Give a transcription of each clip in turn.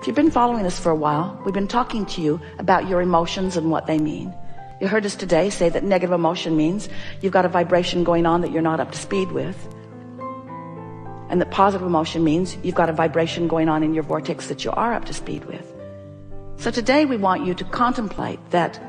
If you've been following us for a while, we've been talking to you about your emotions and what they mean. You heard us today say that negative emotion means you've got a vibration going on that you're not up to speed with. And that positive emotion means you've got a vibration going on in your vortex that you are up to speed with. So today we want you to contemplate that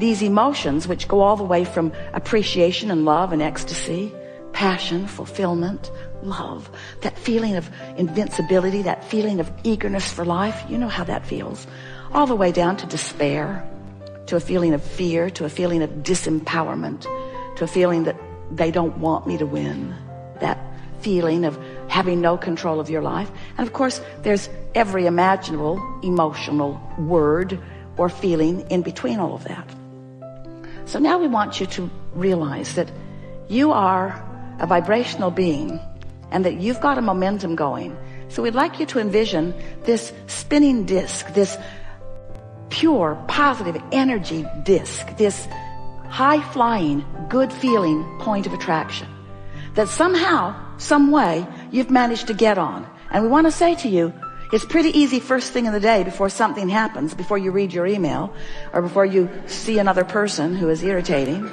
these emotions, which go all the way from appreciation and love and ecstasy, passion, fulfillment, love, that feeling of invincibility, that feeling of eagerness for life, you know how that feels, all the way down to despair, to a feeling of fear, to a feeling of disempowerment, to a feeling that they don't want me to win, that feeling of having no control of your life. And of course, there's every imaginable emotional word or feeling in between all of that. So now we want you to realize that you are a vibrational being and that you've got a momentum going. So we'd like you to envision this spinning disc, this pure, positive energy disc, this high-flying, good-feeling point of attraction that somehow, some way, you've managed to get on. And we want to say to you, it's pretty easy first thing in the day before something happens, before you read your email, or before you see another person who is irritating,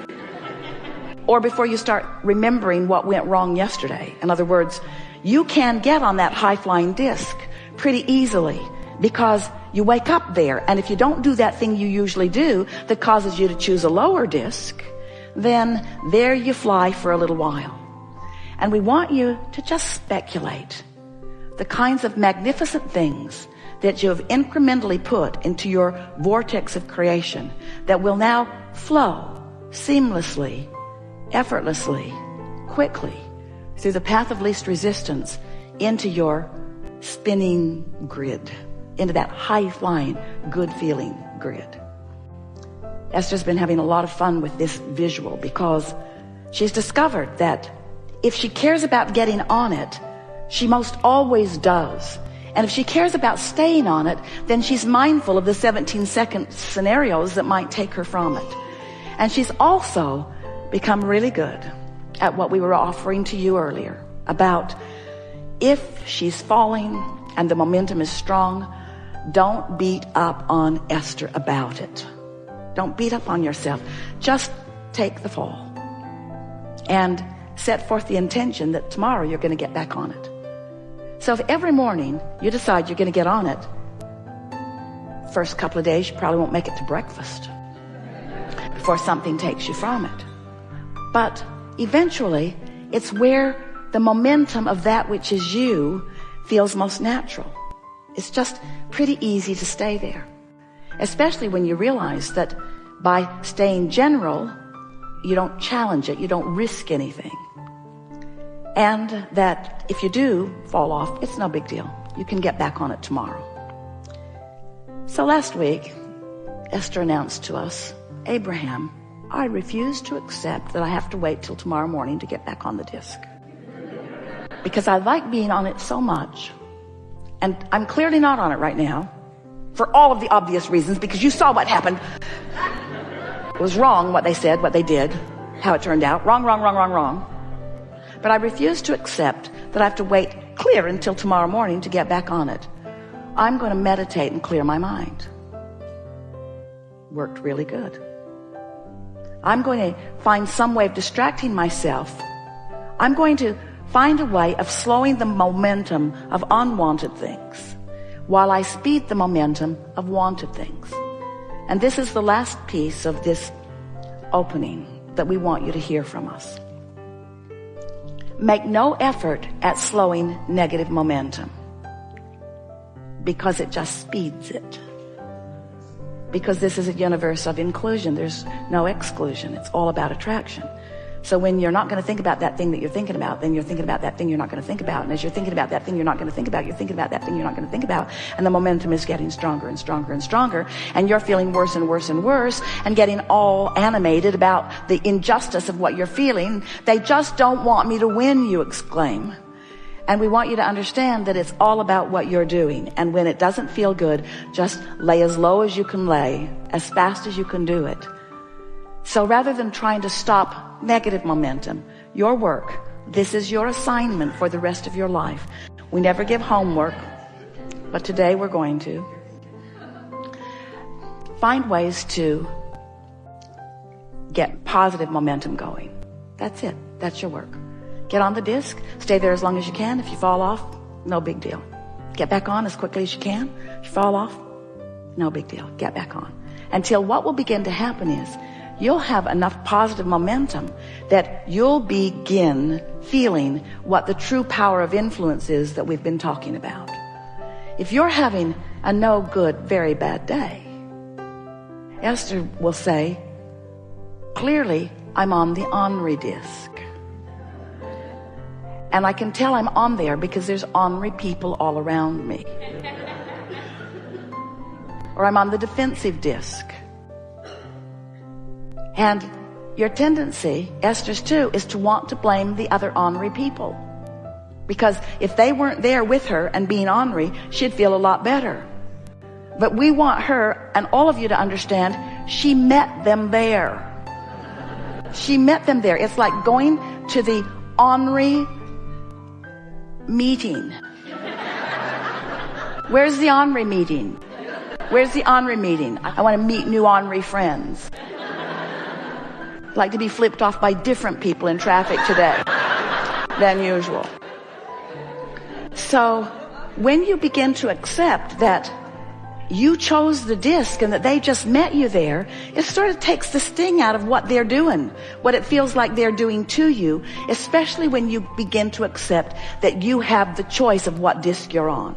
or before you start remembering what went wrong yesterday. In other words, you can get on that high-flying disc pretty easily because you wake up there, and if you don't do that thing you usually do that causes you to choose a lower disc, then there you fly for a little while. And we want you to just speculate the kinds of magnificent things that you have incrementally put into your vortex of creation that will now flow seamlessly, effortlessly, quickly through the path of least resistance into your spinning grid, into that high-flying, good-feeling grid. Esther's been having a lot of fun with this visual because she's discovered that if she cares about getting on it, she most always does. And if she cares about staying on it, then she's mindful of the 17-second scenarios that might take her from it. And she's also become really good at what we were offering to you earlier about if she's falling and the momentum is strong, don't beat up on Esther about it. Don't beat up on yourself. Just take the fall and set forth the intention that tomorrow you're going to get back on it. So if every morning you decide you're going to get on it, first couple of days you probably won't make it to breakfast before something takes you from it. But eventually it's where the momentum of that which is you feels most natural. It's just pretty easy to stay there, especially when you realize that by staying general, you don't challenge it, you don't risk anything. And that if you do fall off, it's no big deal. You can get back on it tomorrow. So last week, Esther announced to us, Abraham, I refuse to accept that I have to wait till tomorrow morning to get back on the disc. Because I like being on it so much. And I'm clearly not on it right now for all of the obvious reasons, because you saw what happened. It was wrong what they said, what they did, how it turned out. Wrong, wrong, wrong, wrong, wrong. But I refuse to accept that I have to wait clear until tomorrow morning to get back on it. I'm going to meditate and clear my mind. Worked really good. I'm going to find some way of distracting myself. I'm going to find a way of slowing the momentum of unwanted things while I speed the momentum of wanted things. And this is the last piece of this opening that we want you to hear from us. Make no effort at slowing negative momentum because it just speeds it. Because this is a universe of inclusion. There's no exclusion. It's all about attraction. So when you're not going to think about that thing that you're thinking about, then you're thinking about that thing you're not going to think about. And as you're thinking about that thing you're not going to think about, you're thinking about that thing you're not going to think about. And the momentum is getting stronger and stronger and stronger. And you're feeling worse and worse and worse and getting all animated about the injustice of what you're feeling. They just don't want me to win, you exclaim. And we want you to understand that it's all about what you're doing. And when it doesn't feel good, just lay as low as you can lay, as fast as you can do it. So rather than trying to stop negative momentum, your work, this is your assignment for the rest of your life. We never give homework. But today we're going to find ways to get positive momentum going. That's it. That's your work. Get on the disc. Stay there as long as you can. If you fall off, no big deal. Get back on as quickly as you can. If you fall off, no big deal. Get back on. Until what will begin to happen is you'll have enough positive momentum that you'll begin feeling what the true power of influence is that we've been talking about. If you're having a no good, very bad day, Esther will say, clearly, I'm on the ornery disc. And I can tell I'm on there because there's ornery people all around me. Or I'm on the defensive disc. And your tendency, Esther's too, is to want to blame the other ornery people. Because if they weren't there with her and being ornery, she'd feel a lot better. But we want her and all of you to understand, she met them there. She met them there. It's like going to the ornery meeting. Where's the ornery meeting? Where's the ornery meeting? I want to meet new ornery friends. Like to be flipped off by different people in traffic today than usual. So when you begin to accept that you chose the disc and that they just met you there, it sort of takes the sting out of what they're doing, what it feels like they're doing to you, especially when you begin to accept that you have the choice of what disc you're on.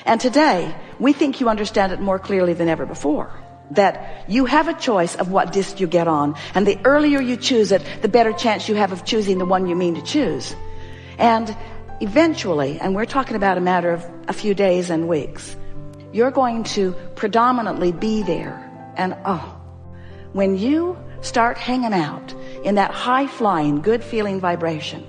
And today, we think you understand it more clearly than ever before, that you have a choice of what disc you get on, and the earlier you choose it, the better chance you have of choosing the one you mean to choose. And eventually, and we're talking about a matter of a few days and weeks, you're going to predominantly be there. And when you start hanging out in that high-flying, good-feeling vibration,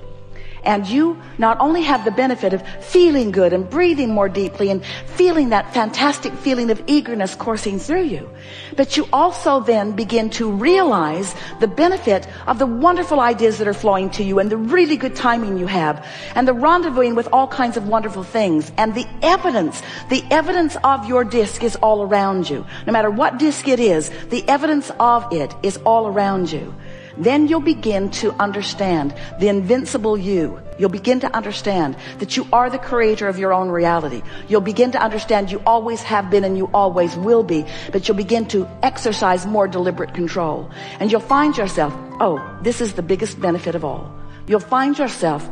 and you not only have the benefit of feeling good and breathing more deeply and feeling that fantastic feeling of eagerness coursing through you, but you also then begin to realize the benefit of the wonderful ideas that are flowing to you and the really good timing you have and the rendezvousing with all kinds of wonderful things. And the evidence of your disc is all around you. No matter what disc it is, the evidence of it is all around you. Then you'll begin to understand the invincible you. You'll begin to understand that you are the creator of your own reality. You'll begin to understand you always have been and you always will be, but you'll begin to exercise more deliberate control. And you'll find yourself, this is the biggest benefit of all. You'll find yourself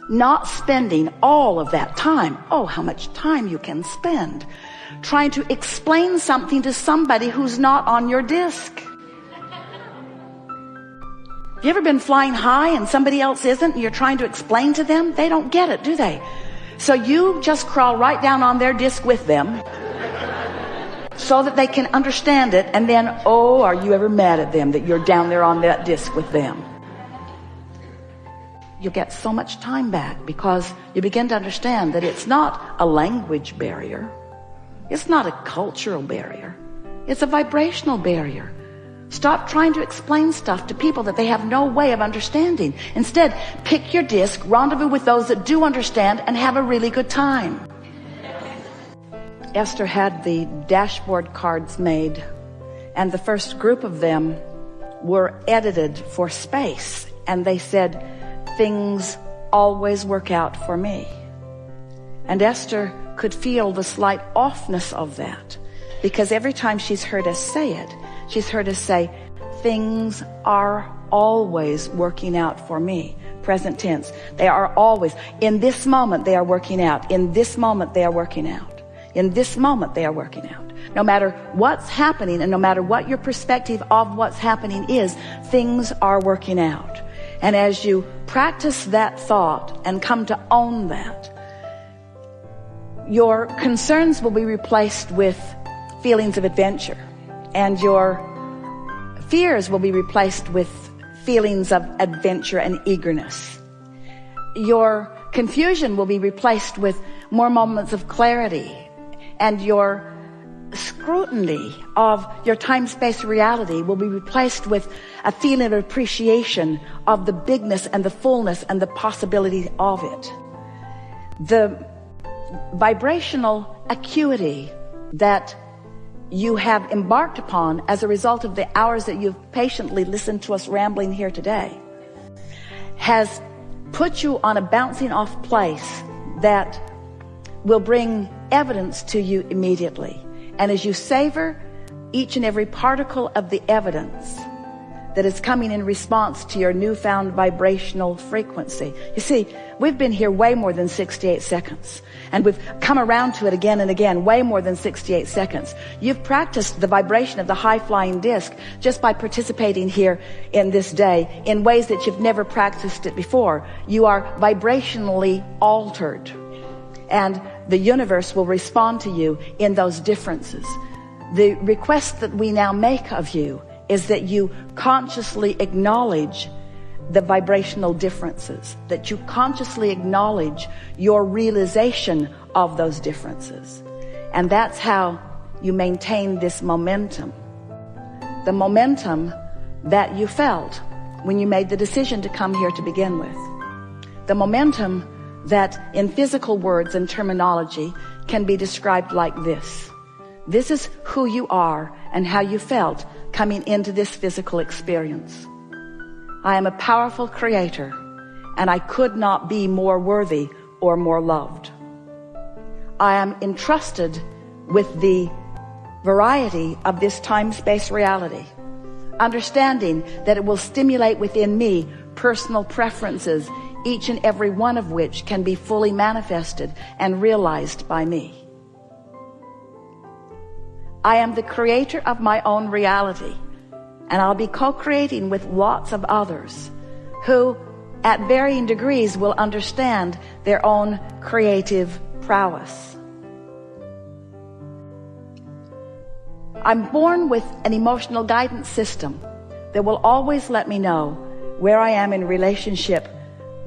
not spending all of that time, how much time you can spend, trying to explain something to somebody who's not on your disc. Have you ever been flying high and somebody else isn't and you're trying to explain to them? They don't get it, do they? So you just crawl right down on their disc with them so that they can understand it. And then, are you ever mad at them that you're down there on that disc with them? You'll get so much time back because you begin to understand that it's not a language barrier. It's not a cultural barrier. It's a vibrational barrier. Stop trying to explain stuff to people that they have no way of understanding. Instead, pick your disc, rendezvous with those that do understand, and have a really good time. Esther had the dashboard cards made, and the first group of them were edited for space. And they said, things always work out for me. And Esther could feel the slight offness of that, because every time she's heard us say it, she's heard us say, things are always working out for me. Present tense. They are always. In this moment, they are working out. In this moment, they are working out. In this moment, they are working out. No matter what's happening and no matter what your perspective of what's happening is, things are working out. And as you practice that thought and come to own that, your concerns will be replaced with feelings of adventure. And your fears will be replaced with feelings of adventure and eagerness. Your confusion will be replaced with more moments of clarity. And your scrutiny of your time-space reality will be replaced with a feeling of appreciation of the bigness and the fullness and the possibility of it. The vibrational acuity that you have embarked upon as a result of the hours that you've patiently listened to us rambling here today has put you on a bouncing off place that will bring evidence to you immediately. And as you savor each and every particle of the evidence that is coming in response to your newfound vibrational frequency. You see, we've been here way more than 68 seconds. And we've come around to it again and again, way more than 68 seconds. You've practiced the vibration of the high-flying disc just by participating here in this day in ways that you've never practiced it before. You are vibrationally altered. And the universe will respond to you in those differences. The request that we now make of you is that you consciously acknowledge the vibrational differences, that you consciously acknowledge your realization of those differences. And that's how you maintain this momentum. The momentum that you felt when you made the decision to come here to begin with. The momentum that in physical words and terminology can be described like this. This is who you are and how you felt coming into this physical experience. I am a powerful creator, and I could not be more worthy or more loved. I am entrusted with the variety of this time-space reality, understanding that it will stimulate within me personal preferences, each and every one of which can be fully manifested and realized by me. I am the creator of my own reality, and I'll be co-creating with lots of others who at varying degrees will understand their own creative prowess. I'm born with an emotional guidance system that will always let me know where I am in relationship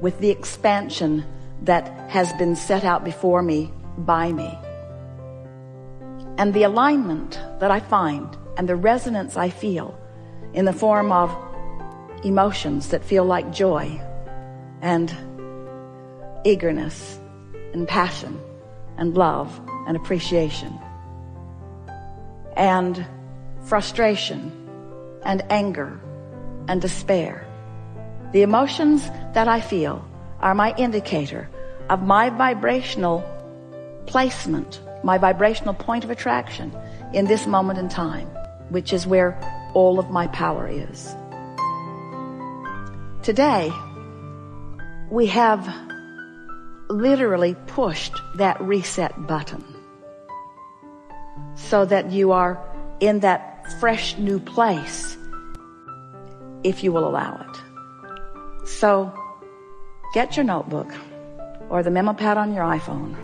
with the expansion that has been set out before me by me. And the alignment that I find and the resonance I feel in the form of emotions that feel like joy and eagerness and passion and love and appreciation and frustration and anger and despair. The emotions that I feel are my indicator of my vibrational placement, my vibrational point of attraction in this moment in time, which is where all of my power is. Today, we have literally pushed that reset button so that you are in that fresh new place, if you will allow it. So get your notebook or the memo pad on your iPhone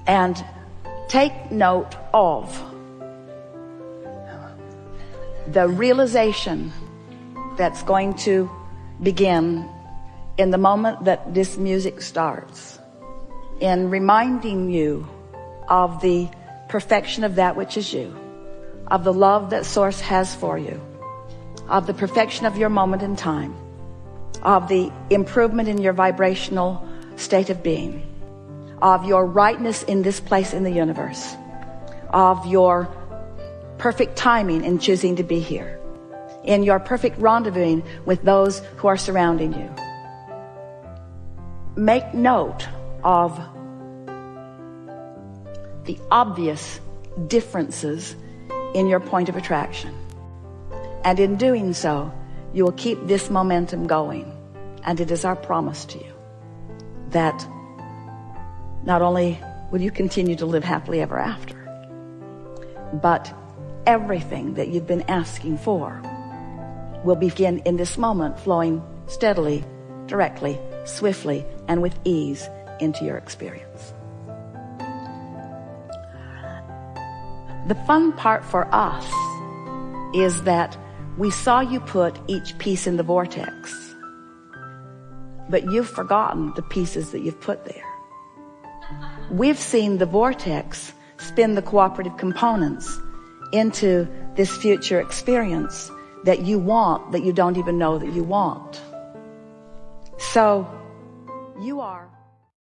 and take note of the realization that's going to begin in the moment that this music starts, in reminding you of the perfection of that which is you, of the love that Source has for you, of the perfection of your moment in time, of the improvement in your vibrational state of being, of your rightness in this place in the universe, of your perfect timing in choosing to be here, in your perfect rendezvousing with those who are surrounding you. Make note of the obvious differences in your point of attraction. And in doing so, you will keep this momentum going. And it is our promise to you that not only will you continue to live happily ever after, but everything that you've been asking for will begin in this moment flowing steadily, directly, swiftly, and with ease into your experience. The fun part for us is that we saw you put each piece in the vortex, but you've forgotten the pieces that you've put there. We've seen the vortex spin the cooperative components into this future experience that you want, that you don't even know that you want. So you are